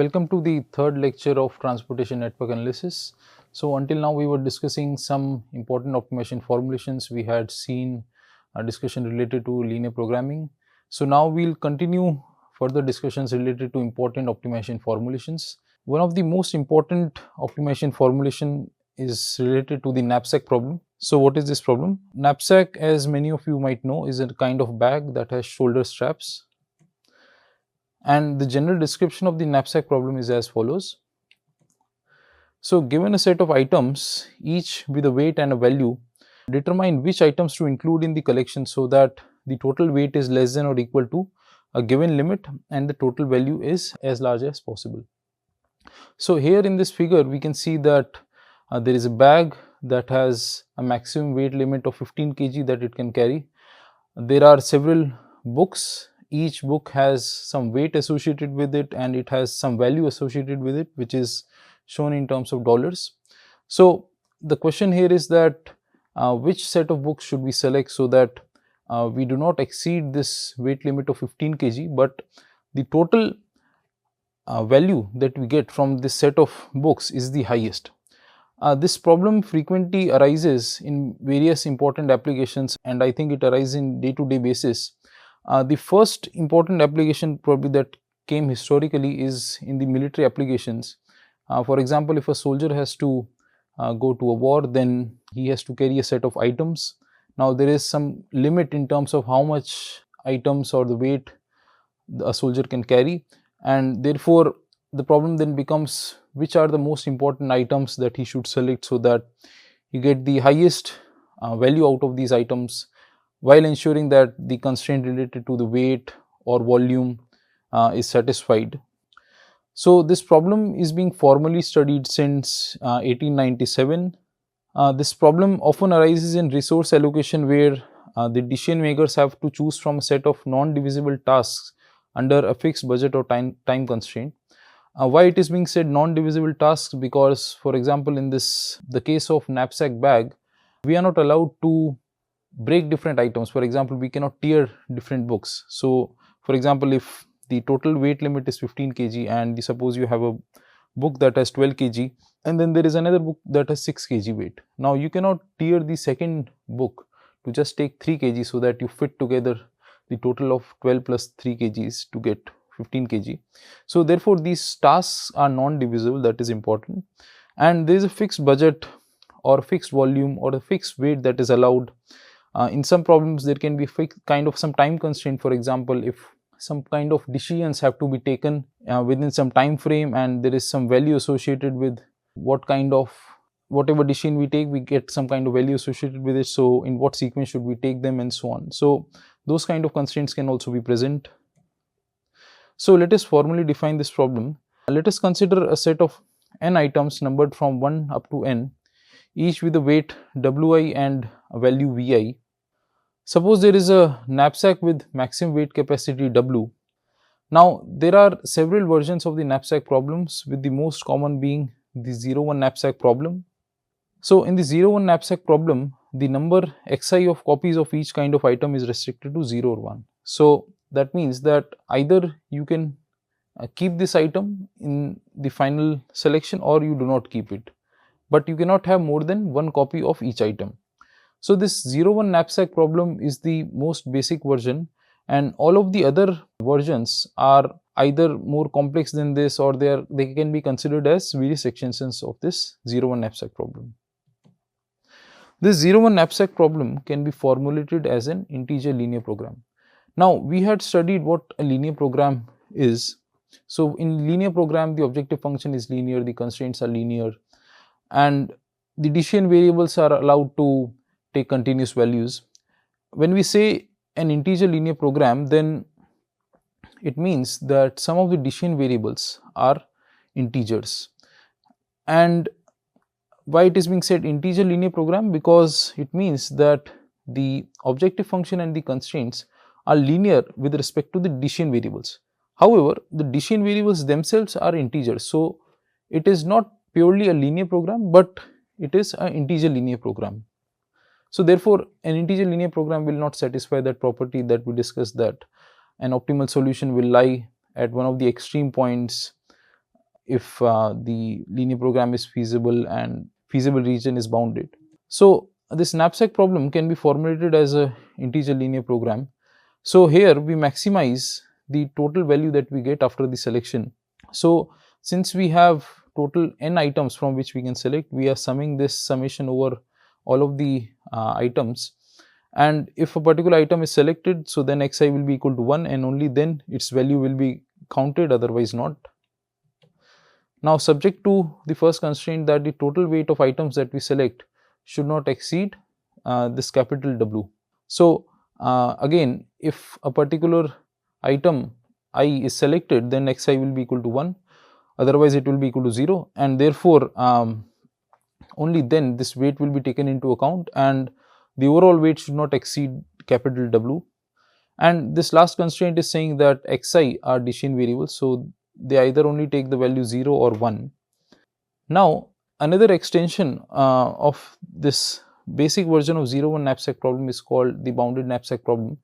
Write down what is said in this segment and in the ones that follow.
Welcome to the third lecture of transportation network analysis. So until now we were discussing some important optimization formulations. We had seen a discussion related to linear programming. So now we'll continue further discussions related to important optimization formulations. One of the most important optimization formulation is related to the knapsack problem. So what is this problem? Knapsack, as many of you might know, is a kind of bag that has shoulder straps. And the general description of the knapsack problem is as follows. So given a set of items, each with a weight and a value, determine which items to include in the collection so that the total weight is less than or equal to a given limit and the total value is as large as possible. So here in this figure we can see that there is a bag that has a maximum weight limit of 15 kg that it can carry. There are several books. Each book has some weight associated with it and it has some value associated with it, which is shown in terms of dollars. So the question here is that which set of books should we select so that we do not exceed this weight limit of 15 kg, but the total value that we get from this set of books is the highest. This problem frequently arises in various important applications, and I think it arises in day-to-day basis. The first important application probably that came historically is in the military applications. For example, if a soldier has to go to a war, then he has to carry a set of items. Now there is some limit in terms of how much items or the weight a soldier can carry, and therefore the problem then becomes which are the most important items that he should select so that you get the highest value out of these items, while ensuring that the constraint related to the weight or volume is satisfied. So this problem is being formally studied since 1897. This problem often arises in resource allocation where the decision makers have to choose from a set of non-divisible tasks under a fixed budget or time constraint. Why it is being said non-divisible tasks? Because, for example, in the case of knapsack bag, we are not allowed to break different items. For example, we cannot tear different books. So for example, if the total weight limit is 15 kg and suppose you have a book that has 12 kg and then there is another book that has 6 kg weight. Now you cannot tear the second book to just take 3 kg so that you fit together the total of 12 plus 3 kgs to get 15 kg. So therefore these tasks are non-divisible, that is important, and there is a fixed budget or fixed volume or a fixed weight that is allowed. In some problems there can be kind of some time constraint. For example, if some kind of decisions have to be taken within some time frame and there is some value associated with whatever decision we take, we get some kind of value associated with it. So in what sequence should we take them and so on. So those kind of constraints can also be present. So let us formally define this problem. Let us consider a set of n items numbered from 1 up to n, each with a weight wi and a value vi. Suppose there is a knapsack with maximum weight capacity w. Now there are several versions of the knapsack problems, with the most common being the 0-1 knapsack problem. So in the 0-1 knapsack problem, the number xi of copies of each kind of item is restricted to 0 or 1. So that means that either you can keep this item in the final selection or you do not keep it, but you cannot have more than one copy of each item. So this 0-1 knapsack problem is the most basic version, and all of the other versions are either more complex than this or they can be considered as various extensions of this 0-1 knapsack problem. This 0-1 knapsack problem can be formulated as an integer linear program. Now we had studied what a linear program is. So in linear program the objective function is linear, the constraints are linear, and the decision variables are allowed to take continuous values. When we say an integer linear program, then it means that some of the decision variables are integers. And why it is being said integer linear program? Because it means that the objective function and the constraints are linear with respect to the decision variables. However, the decision variables themselves are integers, so it is not purely a linear program, but it is an integer linear program. So therefore an integer linear program will not satisfy that property that we discussed, that an optimal solution will lie at one of the extreme points if the linear program is feasible and feasible region is bounded. So this knapsack problem can be formulated as a integer linear program. So here we maximize the total value that we get after the selection. So since we have total n items from which we can select, we are summing this summation over all of the items, and if a particular item is selected, so then xi will be equal to 1 and only then its value will be counted, otherwise not. Now subject to the first constraint that the total weight of items that we select should not exceed this capital W. So again, if a particular item I is selected, then xi will be equal to 1, otherwise it will be equal to 0, and therefore only then this weight will be taken into account and the overall weight should not exceed capital W. And this last constraint is saying that xi are Decian variables, so they either only take the value 0 or 1. Now another extension of this basic version of 0-1 knapsack problem is called the bounded knapsack problem.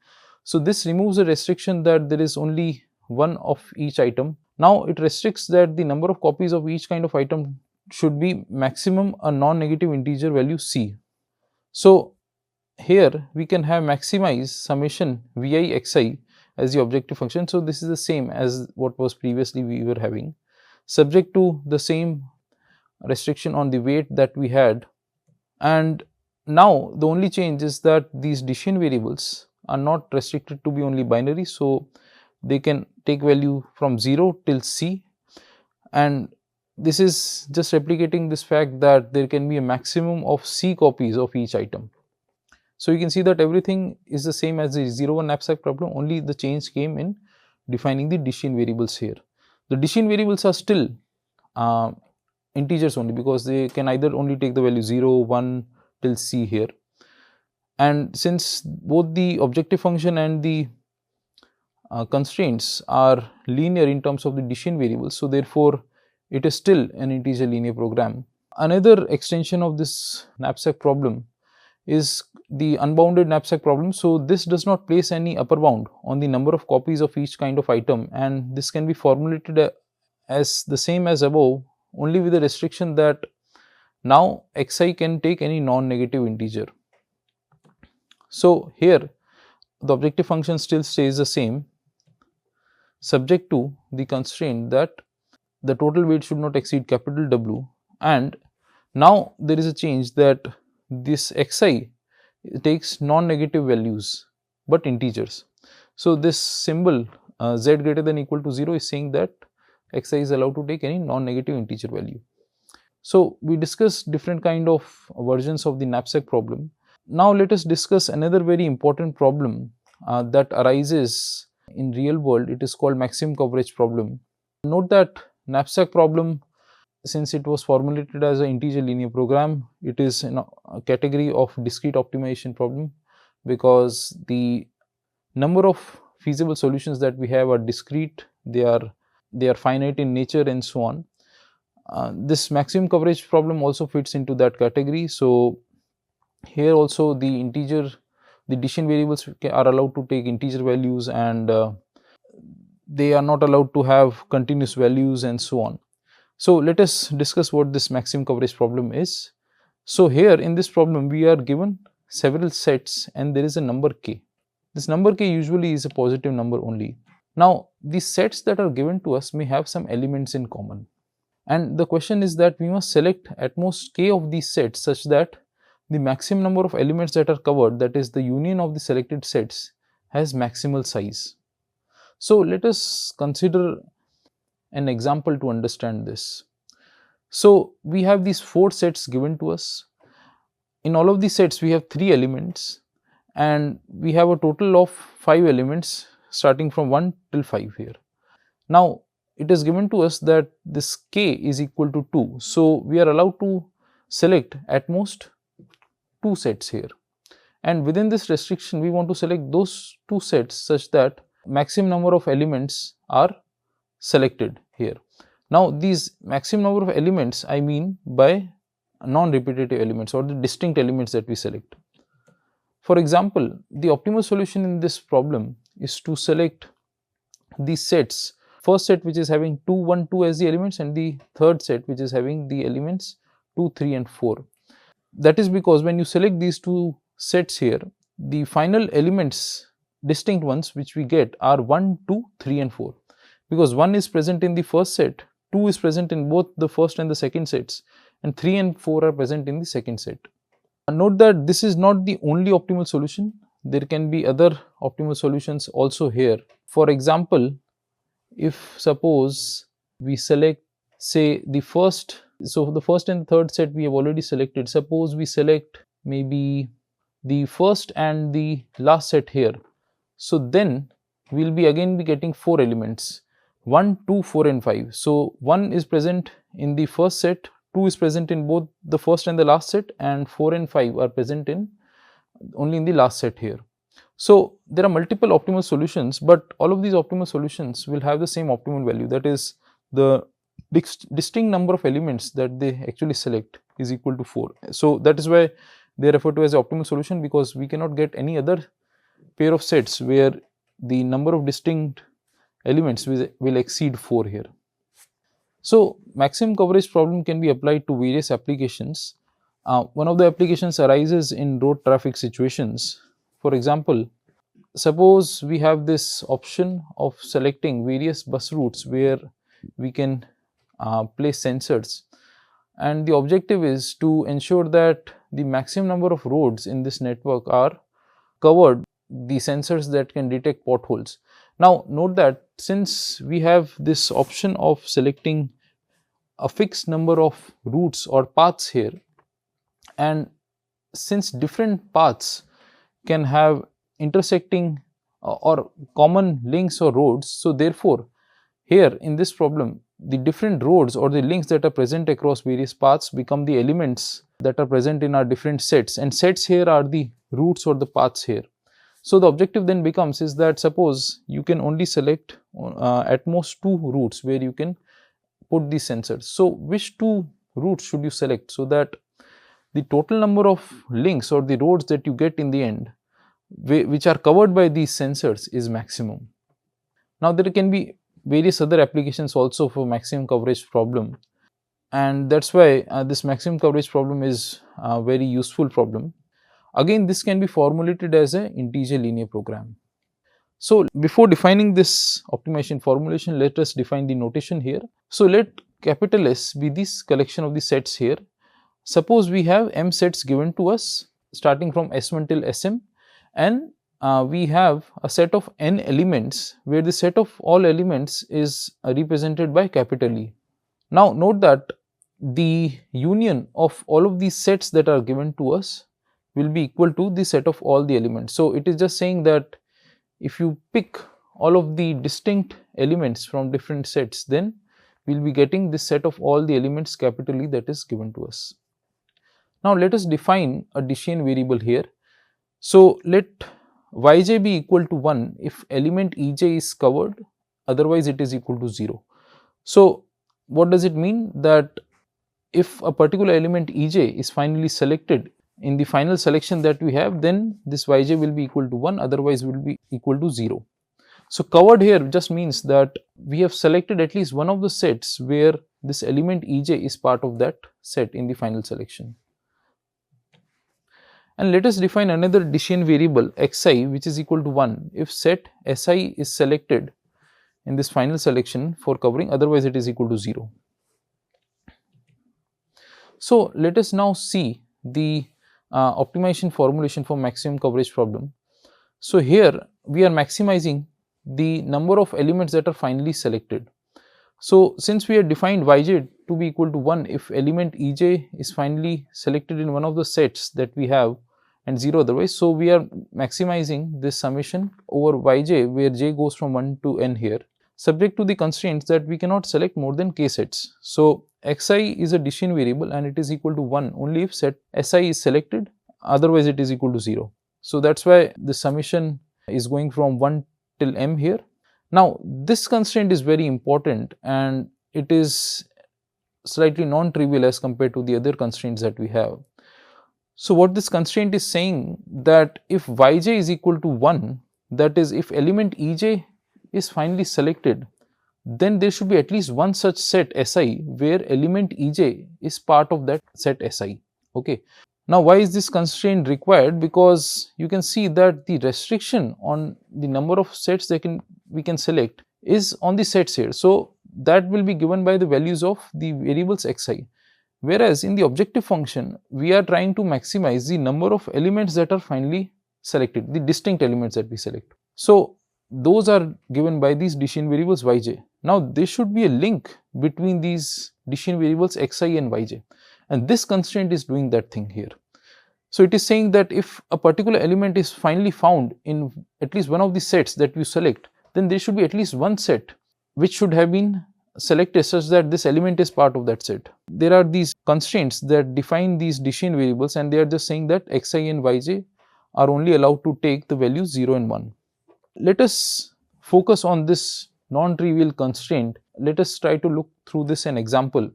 So this removes the restriction that there is only one of each item. Now it restricts that the number of copies of each kind of item should be maximum a non-negative integer value c. So here we can have maximize summation vi xi as the objective function. So this is the same as what was previously we were having, subject to the same restriction on the weight that we had. And now the only change is that these Decian variables are not restricted to be only binary, so they can take value from 0 till c, and this is just replicating this fact that there can be a maximum of c copies of each item. So you can see that everything is the same as the 0-1 knapsack problem, only the change came in defining the Decian variables here. The Decian variables are still integers only, because they can either only take the value 0, 1 till c here, and since both the objective function and the constraints are linear in terms of the Decian variables, so therefore it is still an integer linear program. Another extension of this knapsack problem is the unbounded knapsack problem. So this does not place any upper bound on the number of copies of each kind of item, and this can be formulated as the same as above, only with the restriction that now xi can take any non-negative integer. So here the objective function still stays the same, subject to the constraint that the total weight should not exceed capital W, and now there is a change that this xi takes non-negative values but integers. So this symbol z greater than equal to 0 is saying that xi is allowed to take any non-negative integer value. So we discussed different kind of versions of the knapsack problem. Now let us discuss another very important problem that arises in real world. It is called maximum coverage problem. Note that knapsack problem, since it was formulated as an integer linear program, it is in a category of discrete optimization problem, because the number of feasible solutions that we have are discrete, they are finite in nature and so on. This maximum coverage problem also fits into that category. So here also the Decian variables are allowed to take integer values, and they are not allowed to have continuous values and so on. So let us discuss what this maximum coverage problem is. So here in this problem we are given several sets and there is a number k. This number k usually is a positive number only. Now these sets that are given to us may have some elements in common, and the question is that we must select at most k of these sets such that the maximum number of elements that are covered, that is the union of the selected sets, has maximal size. So let us consider an example to understand this. So we have these 4 sets given to us. In all of these sets we have 3 elements, and we have a total of 5 elements starting from 1 till 5 here. Now it is given to us that this k is equal to 2. So we are allowed to select at most 2 sets here, and within this restriction we want to select those 2 sets such that maximum number of elements are selected here. Now these maximum number of elements I mean by non-repetitive elements or the distinct elements that we select. For example, the optimal solution in this problem is to select these sets first set which is having 2, 1, 2 as the elements, and the third set which is having the elements 2, 3 and 4. That is because when you select these two sets here, the final elements, distinct ones which we get, are 1, 2, 3 and 4, because 1 is present in the first set, 2 is present in both the first and the second sets, and 3 and 4 are present in the second set. Note that this is not the only optimal solution. There can be other optimal solutions also here. For example, if suppose we select, say, the first, so the first and third set we have already selected. Suppose we select maybe the first and the last set here. So then we will be again getting 4 elements, 1, 2, 4 and 5. So 1 is present in the first set, 2 is present in both the first and the last set, and 4 and 5 are present in only in the last set here. So there are multiple optimal solutions, but all of these optimal solutions will have the same optimal value, that is the distinct number of elements that they actually select is equal to 4. So that is why they are referred to as the optimal solution, because we cannot get any other pair of sets where the number of distinct elements will exceed 4 here. So maximum coverage problem can be applied to various applications. One of the applications arises in road traffic situations. For example, suppose we have this option of selecting various bus routes where we can place sensors, and the objective is to ensure that the maximum number of roads in this network are covered the sensors that can detect potholes. Now note that since we have this option of selecting a fixed number of routes or paths here, and since different paths can have intersecting or common links or roads, so therefore here in this problem the different roads or the links that are present across various paths become the elements that are present in our different sets, and sets here are the routes or the paths here. So the objective then becomes is that suppose you can only select at most 2 routes where you can put these sensors. So which 2 routes should you select, so that the total number of links or the roads that you get in the end which are covered by these sensors is maximum. Now there can be various other applications also for maximum coverage problem, and that is why this maximum coverage problem is a very useful problem. Again, this can be formulated as an integer linear program. So before defining this optimization formulation, let us define the notation here. So let capital S be this collection of the sets here. Suppose we have m sets given to us starting from S1 till Sm, and we have a set of n elements where the set of all elements is represented by capital E. Now note that the union of all of these sets that are given to us will be equal to the set of all the elements. So it is just saying that if you pick all of the distinct elements from different sets, then we will be getting this set of all the elements capital E that is given to us. Now let us define a Decian variable here. So let yj be equal to 1 if element ej is covered, otherwise it is equal to 0. So what does it mean? That if a particular element ej is finally selected in the final selection that we have, then this yj will be equal to 1, otherwise will be equal to 0. So covered here just means that we have selected at least one of the sets where this element ej is part of that set in the final selection. And let us define another Decian variable xi, which is equal to 1 if set si is selected in this final selection for covering, otherwise it is equal to 0. So let us now see the optimization formulation for maximum coverage problem. So here we are maximizing the number of elements that are finally selected. So since we have defined yj to be equal to 1 if element ej is finally selected in one of the sets that we have and 0 otherwise, so we are maximizing this summation over yj where j goes from 1 to n here, subject to the constraints that we cannot select more than k sets. So xi is a Decian variable and it is equal to 1 only if set si is selected, otherwise it is equal to 0. So that is why the summation is going from 1 till m here. Now this constraint is very important and it is slightly non-trivial as compared to the other constraints that we have. So what this constraint is saying, that if yj is equal to 1, that is if element ej is finally selected, then there should be at least one such set Si where element Ej is part of that set Si. Okay. Now, why is this constraint required? Because you can see that the restriction on the number of sets that we can select is on the sets here. So, that will be given by the values of the variables xi. Whereas, in the objective function, we are trying to maximize the number of elements that are finally selected, the distinct elements that we select. So, those are given by these decision variables yj. Now, there should be a link between these decision variables xi and yj, and this constraint is doing that thing here. So, it is saying that if a particular element is finally found in at least one of the sets that you select, then there should be at least one set which should have been selected such that this element is part of that set. There are these constraints that define these decision variables, and they are just saying that xi and yj are only allowed to take the values 0 and 1. Let us focus on this non-trivial constraint. Let us try to look through this an example.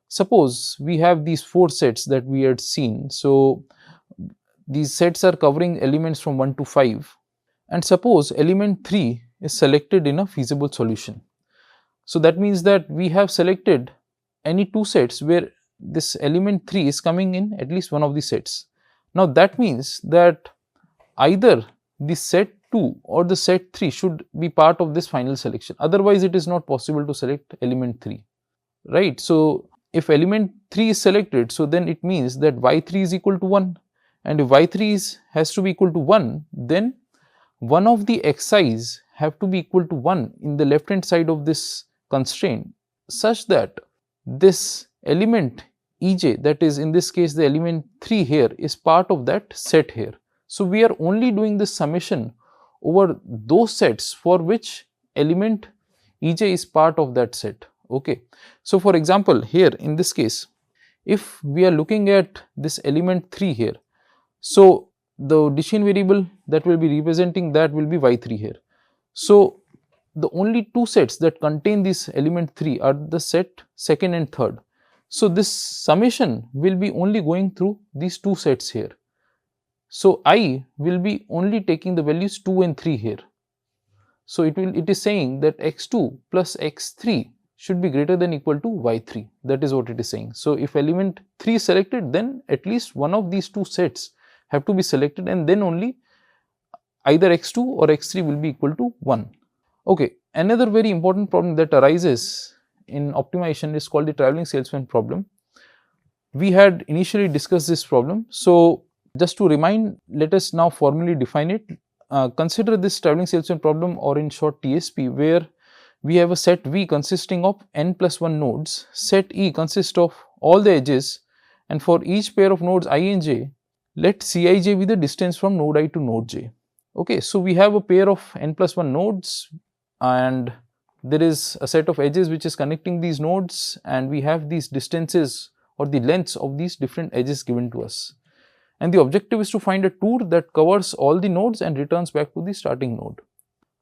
Suppose we have these 4 sets that we had seen. So, these sets are covering elements from 1 to 5, and suppose element 3 is selected in a feasible solution. So, that means that we have selected any 2 sets where this element 3 is coming in at least one of the sets. Now, that means that either the set 2 or the set 3 should be part of this final selection, otherwise it is not possible to select element 3, right. So, if element 3 is selected, so then it means that y3 is equal to 1, and if y3 has to be equal to 1, then one of the xi's have to be equal to 1 in the left hand side of this constraint, such that this element ej, that is in this case the element 3 here, is part of that set here. So, we are only doing this summation over those sets for which element ej is part of that set. Okay. So, for example, here in this case, if we are looking at this element 3 here, so the decision variable that will be representing that will be y3 here. So, the only 2 sets that contain this element 3 are the set second and third. So, this summation will be only going through these 2 sets here. So, I will be only taking the values 2 and 3 here. So, it is saying that x2 plus x3 should be greater than equal to y3. That is what it is saying. So, if element 3 is selected, then at least one of these 2 sets have to be selected, and then only either x2 or x3 will be equal to 1. Okay. Another very important problem that arises in optimization is called the traveling salesman problem. We had initially discussed this problem. So, just to remind, let us now formally define it. Consider this traveling salesman problem, or in short TSP, where we have a set V consisting of n plus 1 nodes. Set E consists of all the edges, and for each pair of nodes I and j, let Cij be the distance from node I to node j. Okay, so we have a pair of n plus 1 nodes, and there is a set of edges which is connecting these nodes, and we have these distances or the lengths of these different edges given to us. And the objective is to find a tour that covers all the nodes and returns back to the starting node.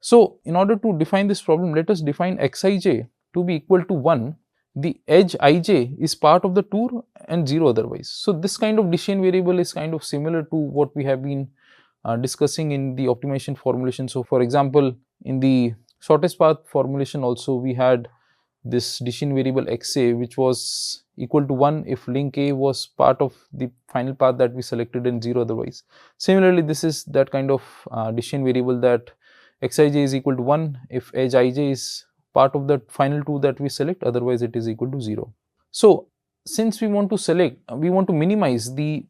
So, in order to define this problem, let us define xij to be equal to 1. The edge ij is part of the tour and 0 otherwise. So, this kind of decision variable is kind of similar to what we have been discussing in the optimization formulation. So, for example, in the shortest path formulation also, we had this decision variable xa, which was equal to 1 if link A was part of the final path that we selected and 0 otherwise. Similarly, this is that kind of decision variable that xij is equal to 1 if edge ij is part of the final tour that we select, otherwise it is equal to 0. So, since we want to minimize the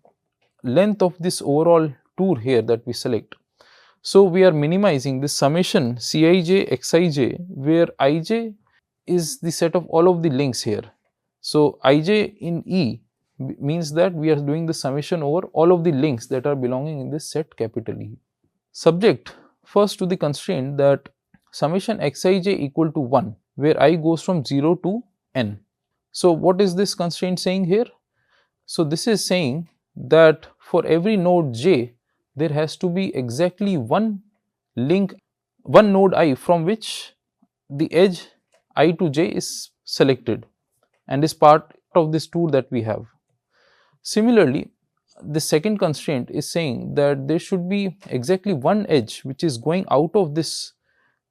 length of this overall tour here that we select. So, we are minimizing this summation Cij xij, where ij is the set of all of the links here. So, ij in E means that we are doing the summation over all of the links that are belonging in this set capital E. Subject first to the constraint that summation xij equal to 1, where I goes from 0 to n. So, what is this constraint saying here? So, this is saying that for every node j, there has to be exactly one node I from which the edge I to j is selected and is part of this tour that we have. Similarly, the second constraint is saying that there should be exactly one edge which is going out of this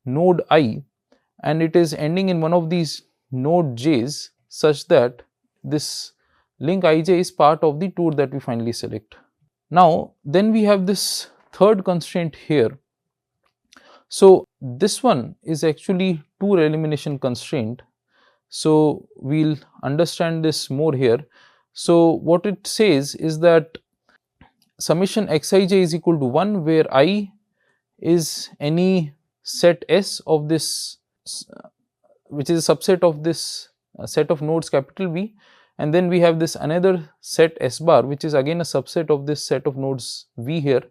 node I, and it is ending in one of these node j's such that this link ij is part of the tour that we finally select. Now then we have this third constraint here. So this one is actually tour elimination constraint. So we'll understand this more here. So what it says is that summation xij is equal to 1, where I is any set S of this, which is a subset of this set of nodes capital V, and then we have this another set S bar, which is again a subset of this set of nodes V here,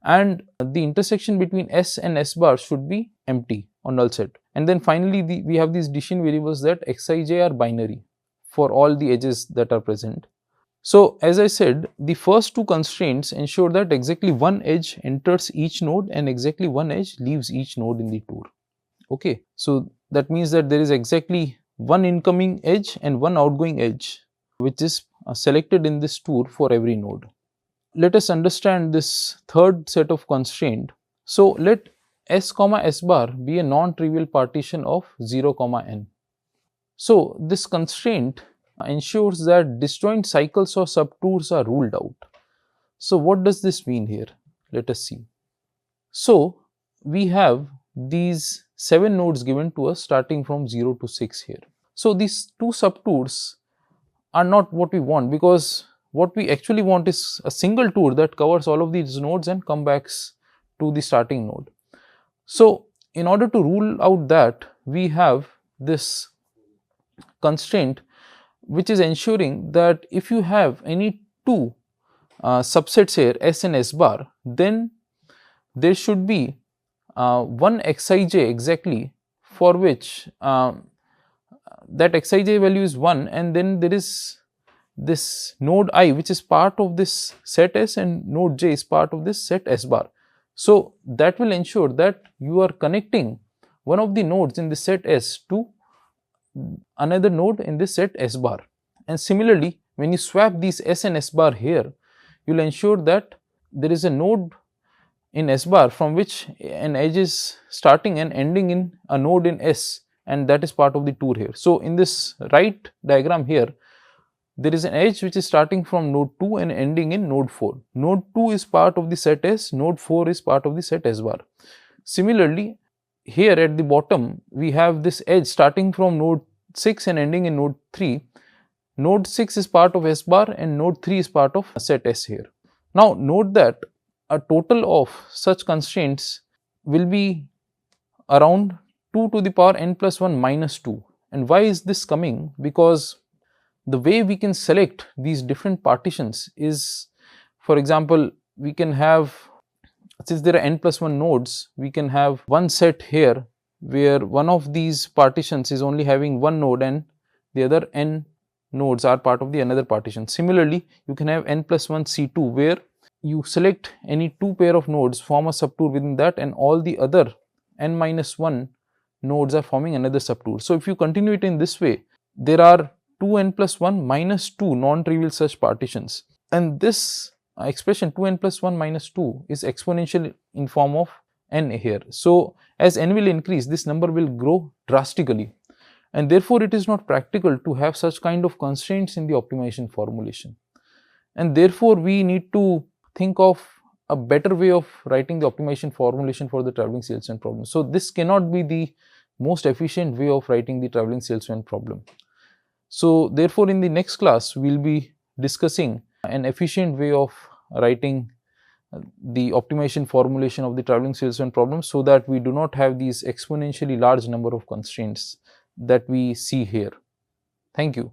and the intersection between S and S bar should be empty or null set. And then finally we have these decision variables that xij are binary for all the edges that are present. So as I said, the first two constraints ensure that exactly one edge enters each node and exactly one edge leaves each node in the tour. Okay, so that means that there is exactly one incoming edge and one outgoing edge which is selected in this tour for every node. Let us understand this third set of constraint. So let S comma S bar be a non-trivial partition of 0 comma n. So this constraint ensures that disjoint cycles or subtours are ruled out. So what does this mean here? Let us see. So we have these 7 nodes given to us starting from 0 to 6 here. So these two subtours are not what we want, because what we actually want is a single tour that covers all of these nodes and come back to the starting node. So in order to rule out that, we have this constraint which is ensuring that if you have any two subsets here, S and S bar, then there should be one xij exactly for which that xij value is 1, and then there is this node I which is part of this set S and node j is part of this set S bar. So that will ensure that you are connecting one of the nodes in the set S to another node in this set S bar. And similarly, when you swap these S and S bar here, you will ensure that there is a node in S bar from which an edge is starting and ending in a node in S, and that is part of the tour here. So in this right diagram here, there is an edge which is starting from node 2 and ending in node 4. Node 2 is part of the set S, node 4 is part of the set S bar. Similarly, here at the bottom, we have this edge starting from node 6 and ending in node 3. Node 6 is part of S bar and node 3 is part of set S here. Now note that a total of such constraints will be around 2 to the power n plus 1 minus 2. And why is this coming? Because the way we can select these different partitions is, for example, we can have, since there are n plus 1 nodes, we can have one set here where one of these partitions is only having one node and the other n nodes are part of the another partition. Similarly, you can have n plus 1 C2 where you select any two pair of nodes, form a subtour within that, and all the other n minus 1 nodes are forming another subtour. So if you continue it in this way, there are 2n plus 1 minus 2 non-trivial such partitions, and this expression 2n plus 1 minus 2 is exponential in form of n here. So as n will increase, this number will grow drastically, and therefore it is not practical to have such kind of constraints in the optimization formulation, and therefore we need to think of a better way of writing the optimization formulation for the traveling salesman problem. So this cannot be the most efficient way of writing the traveling salesman problem. So therefore in the next class we will be discussing an efficient way of writing the optimization formulation of the traveling salesman problem, so that we do not have these exponentially large number of constraints that we see here. Thank you.